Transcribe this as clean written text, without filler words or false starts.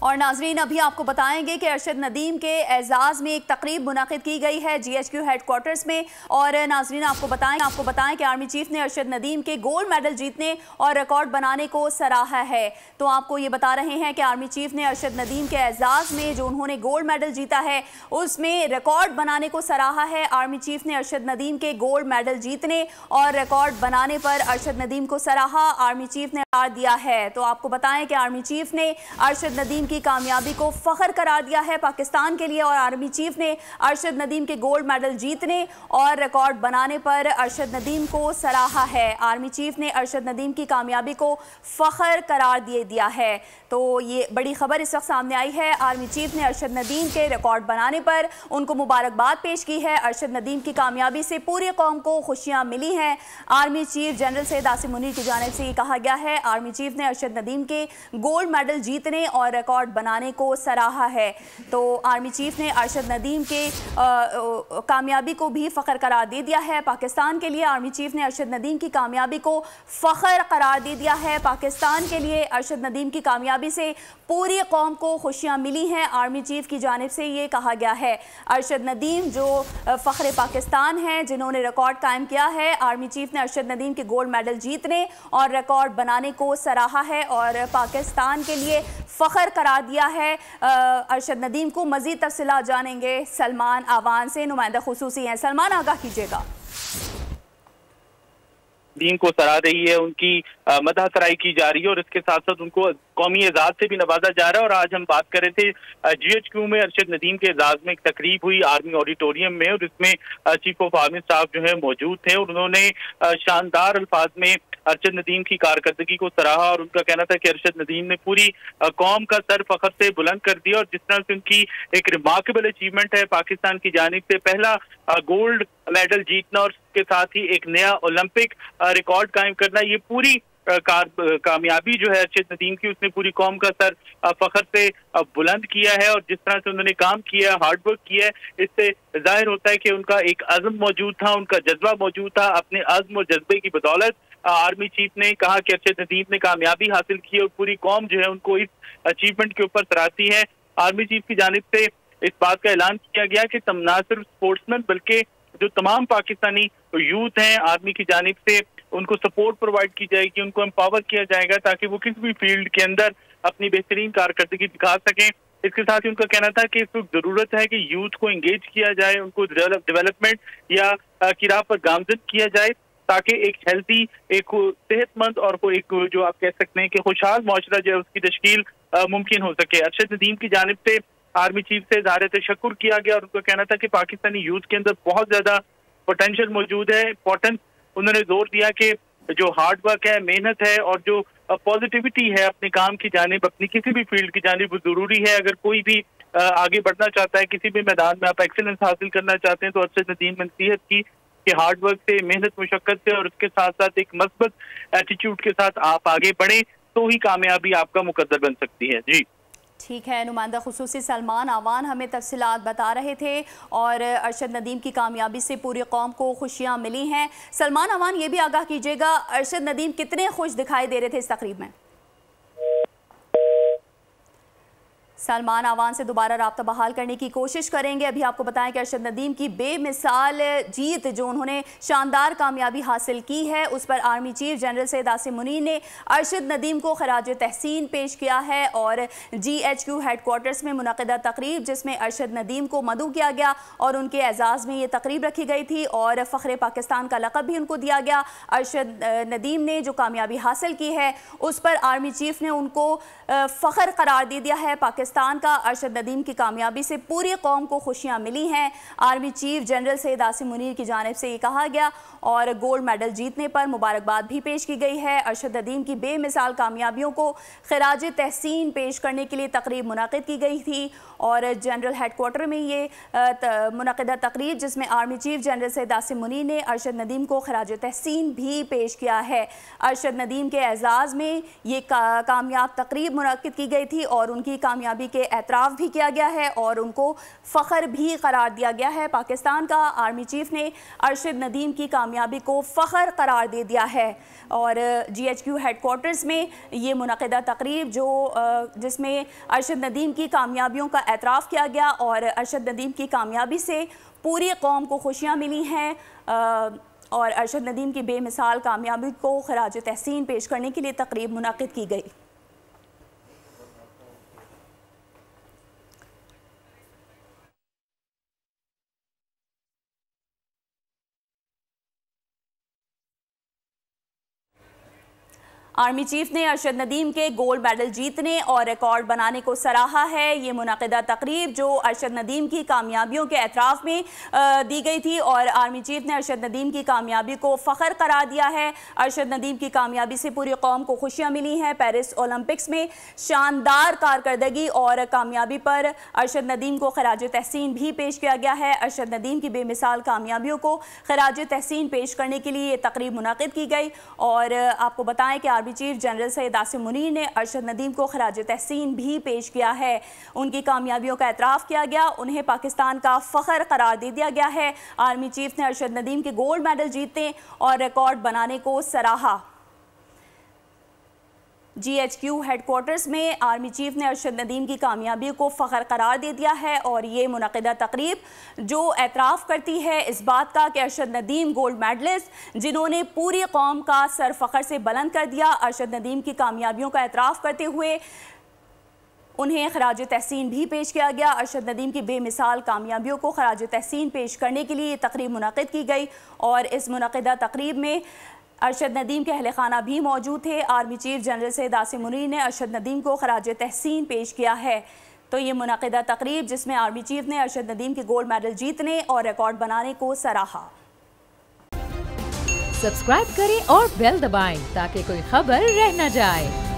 और नाजरीन अभी आपको बताएंगे कि अरशद नदीम के एजाज़ में एक तकरीब मुनाकिद की गई है GHQ हेडक्वार्टर्स में। और नाजरीन आपको बताएं कि आर्मी चीफ ने अरशद नदीम के गोल्ड मेडल जीतने और रिकॉर्ड बनाने को सराहा है। तो आपको ये बता रहे हैं कि आर्मी चीफ ने अरशद नदीम के एजाज़ में जो उन्होंने गोल्ड मेडल जीता है उसमें रिकॉर्ड बनाने को सराहा है। आर्मी चीफ ने अरशद नदीम के गोल्ड मेडल जीतने और रिकॉर्ड बनाने पर अरशद नदीम को सराहा। आर्मी चीफ ने करार दिया है। तो आपको बताएं कि आर्मी चीफ ने अरशद नदीम की कामयाबी को फख्र करार दिया है पाकिस्तान के लिए। और आर्मी चीफ ने अरशद नदीम के गोल्ड मेडल जीतने और रिकॉर्ड बनाने पर अरशद नदीम को सराहा है। आर्मी चीफ ने अरशद नदीम की कामयाबी को फख्र करार दिया है। तो ये बड़ी खबर इस वक्त सामने आई है। आर्मी चीफ ने अरशद नदीम के रिकॉर्ड बनाने पर उनको मुबारकबाद पेश की है। अरशद नदीम की कामयाबी से पूरी कौम को खुशियां मिली हैं। Army chief general Syed Asim Munir की जानिब से ये कहा गया है। आर्मी चीफ ने अरशद नदीम के गोल्ड मेडल जीतने और रिकॉर्ड बनाने को सराहा है। तो आर्मी चीफ ने अरशद नदीम के कामयाबी को भी फ़ख्र करार दे दिया है। पाकिस्तान के लिए आर्मी चीफ ने अरशद नदीम की कामयाबी को फ़ख्र करार दे दिया है। पाकिस्तान के लिए अरशद नदीम की कामयाबी से पूरी कौम को खुशियां मिली हैं। आर्मी चीफ की जानिब से ये कहा गया है। अरशद नदीम जो फ़ख्र पाकिस्तान हैं, जिन्होंने रिकॉर्ड कायम किया है, आर्मी चीफ ने अरशद नदीम के गोल्ड मेडल जीतने और रिकॉर्ड बनाने को सराहा है और पाकिस्तान के लिए फ़ख्र करार दिया है। अरशद नदीम को मज़ीद तफ़सीलात जानेंगे सलमान आवान से, नुमाइंदा खुसूसी हैं। सलमान, आगाह कीजिएगा। दीन को सराह रही है, उनकी मदह सराई की जा रही है और इसके साथ साथ उनको कौमी एजाज से भी नवाजा जा रहा है। और आज हम बात कर रहे थे GHQ में अरशद नदीम के एजाज में एक तकरीब हुई आर्मी ऑडिटोरियम में और इसमें चीफ ऑफ आर्मी स्टाफ जो है मौजूद थे और उन्होंने शानदार अल्फाज में अरशद नदीम की कारकर्दगी को सराहा और उनका कहना था कि अरशद नदीम ने पूरी कौम का सर फख्र से बुलंद कर दिया और जिस तरह से उनकी एक रिमार्केबल अचीवमेंट है पाकिस्तान की जानिब से पहला गोल्ड मेडल जीतना और उसके साथ ही एक नया ओलंपिक रिकॉर्ड कायम करना, ये पूरी कामयाबी जो है अरशद नदीम की, उसने पूरी कौम का सर फख्र से बुलंद किया है। और जिस तरह से उन्होंने काम किया, हार्डवर्क किया है, इससे जाहिर होता है कि उनका एक अज़्म मौजूद था, उनका जज्बा मौजूद था। अपने अज़्म और जज्बे की बदौलत आर्मी चीफ ने कहा कि अरशद नदीम ने कामयाबी हासिल की और पूरी कौम जो है उनको इस अचीवमेंट के ऊपर सराहती है। आर्मी चीफ की जानिब से इस बात का ऐलान किया गया कि ना सिर्फ स्पोर्ट्समैन बल्कि जो तमाम पाकिस्तानी यूथ हैं, आर्मी की जानिब से उनको सपोर्ट प्रोवाइड की जाएगी, उनको एम्पावर किया जाएगा ताकि वो किसी भी फील्ड के अंदर अपनी बेहतरीन कारकर्दगी दिखा सकें। इसके साथ ही उनका कहना था कि इस वक्त जरूरत है कि यूथ को एंगेज किया जाए, उनको डेवलपमेंट या की राह पर गामजन किया जाए ताकि एक हेल्थी, एक सेहतमंद और कोई एक जो आप कह सकते हैं कि खुशहाल माशरा जो है उसकी तश्कील मुमकिन हो सके। अरशद नदीम की जानिब से आर्मी चीफ से इज़हार तशक्कुर किया गया और उनका कहना था कि पाकिस्तानी यूथ के अंदर बहुत ज्यादा पोटेंशियल मौजूद है। इंपॉर्टेंस उन्होंने जोर दिया कि जो हार्ड वर्क है, मेहनत है और जो पॉजिटिविटी है अपने काम की जानिब, अपनी किसी भी फील्ड की जानिब, वो जरूरी है। अगर कोई भी आगे बढ़ना चाहता है, किसी भी मैदान में आप एक्सीलेंस हासिल करना चाहते हैं, तो अरशद नदीम ने नसीहत की कि हार्ड वर्क से, मेहनत मुशक्कत से और उसके साथ साथ एक मस्बत एटीट्यूड के साथ आप आगे बढ़े तो ही कामयाबी आपका मुकद्दर बन सकती है। जी ठीक है, नुमाइंदा खुसूसी सलमान आवान हमें तफसीलात बता रहे थे और अरशद नदीम की कामयाबी से पूरी कौम को खुशियां मिली हैं। सलमान आवान, ये भी आगाह कीजिएगा, अरशद नदीम कितने खुश दिखाई दे रहे थे इस तकरीब में? सलमान आवान से दोबारा राब्ता बहाल करने की कोशिश करेंगे। अभी आपको बताएं कि अरशद नदीम की बेमिसाल जीत जो उन्होंने शानदार कामयाबी हासिल की है उस पर army chief general Syed Asim Munir ने अरशद नदीम को खराज तहसीन पेश किया है। और GHQ हेडक्वार्टर्स में मुनक़िदा तकरीब जिसमें अरशद नदीम को मदऊ किया गया और उनके एजाज़ में ये तकरीब रखी गई थी और फ़ख्र पाकिस्तान का लक़ब भी उनको दिया गया। अरशद नदीम ने जो कामयाबी हासिल की है उस पर आर्मी चीफ ने उनको फ़ख्र करार दे दिया है पाकिस्तान का। अरशद नदीम की कामयाबी से पूरी कौम को खुशियां मिली हैं। Army chief general Syed Asim Munir की जानिब से ये कहा गया और गोल्ड मेडल जीतने पर मुबारकबाद भी पेश की गई है। अरशद नदीम की बेमिसाल कामयाबियों को खिराज तहसीन पेश करने के लिए तकरीब मुनाकिद की गई थी और जनरल हेडक्वार्टर में ये मुनक़िदा तकरीब जिसमें army chief general Syed Asim Munir ने अरशद नदीम को खिराज तहसीन भी पेश किया है। अरशद नदीम के एजाज़ में ये कामयाब तकरीब मुनाकिद की गई थी और उनकी कामयाबी कामयाबी के एतराफ़ भी किया गया है और उनको फ़ख्र भी करार दिया गया है। पाकिस्तान का आर्मी चीफ़ ने अरशद नदीम की कामयाबी को फ़ख्र करार दे दिया है और GHQ हेडक्वार्टर्स में ये मुनक़िदा तकरीब जिसमें अरशद नदीम की कामयाबियों का एतराफ़ किया गया और अरशद नदीम की कामयाबी से पूरी कौम को खुशियाँ मिली हैं और अरशद नदीम की बेमिसाल कामयाबी को खराज तहसीन पेश करने के लिए तकरीब मुनाकिद की गई। आर्मी चीफ ने अरशद नदीम के गोल्ड मेडल जीतने और रिकॉर्ड बनाने को सराहा है। ये मुनक़िदा तकरीब जो अरशद नदीम की कामयाबियों के एतराफ़ में दी गई थी और आर्मी चीफ ने अरशद नदीम की कामयाबी को फ़ख्र करार दिया है। अरशद नदीम की कामयाबी से पूरी कौम को खुशियाँ मिली हैं। पेरिस ओलंपिक्स में शानदार कारकर्दगी और कामयाबी पर अरशद नदीम को खराज तहसीन भी पेश किया गया है। अरशद नदीम की बेमिसाल कामयाबियों को खराज तहसीन पेश करने के लिए ये तकरीब मुनाकिद की गई और आपको बताएं कि army chief general Syed Asim Munir ने अरशद नदीम को खराज तहसीन भी पेश किया है। उनकी कामयाबियों का एतराफ़ किया गया, उन्हें पाकिस्तान का फ़ख्र करार दे दिया गया है। आर्मी चीफ ने अरशद नदीम के गोल्ड मेडल जीतने और रिकॉर्ड बनाने को सराहा। GHQ हेडक्वार्टर्स में आर्मी चीफ ने अरशद नदीम की कामयाबी को फ़ख्र करार दे दिया है और ये मुनक़िदा तकरीब जो एतराफ़ करती है इस बात का कि अरशद नदीम गोल्ड मेडलिस्ट जिन्होंने पूरी कौम का सर फ़ख्र से बुलंद कर दिया। अरशद नदीम की कामयाबियों का एतराफ़ करते हुए उन्हें खराज तहसीन भी पेश किया गया। अरशद नदीम की बेमिसाल कामयाबियों को खराज तहसीन पेश करने के लिए ये तकरीब मुनाकिद की गई और इस मुनक़िदा तकरीब में अरशद नदीम के अहले खाना भी मौजूद थे। Army chief general Syed Asim Munir ने अरशद नदीम को खराज तहसीन पेश किया है। तो ये मुनक़िदा तकरीब जिसमें आर्मी चीफ ने अरशद नदीम के गोल्ड मेडल जीतने और रिकॉर्ड बनाने को सराहा। सब्सक्राइब करें और बेल दबाएं ताकि कोई खबर रह न जाए।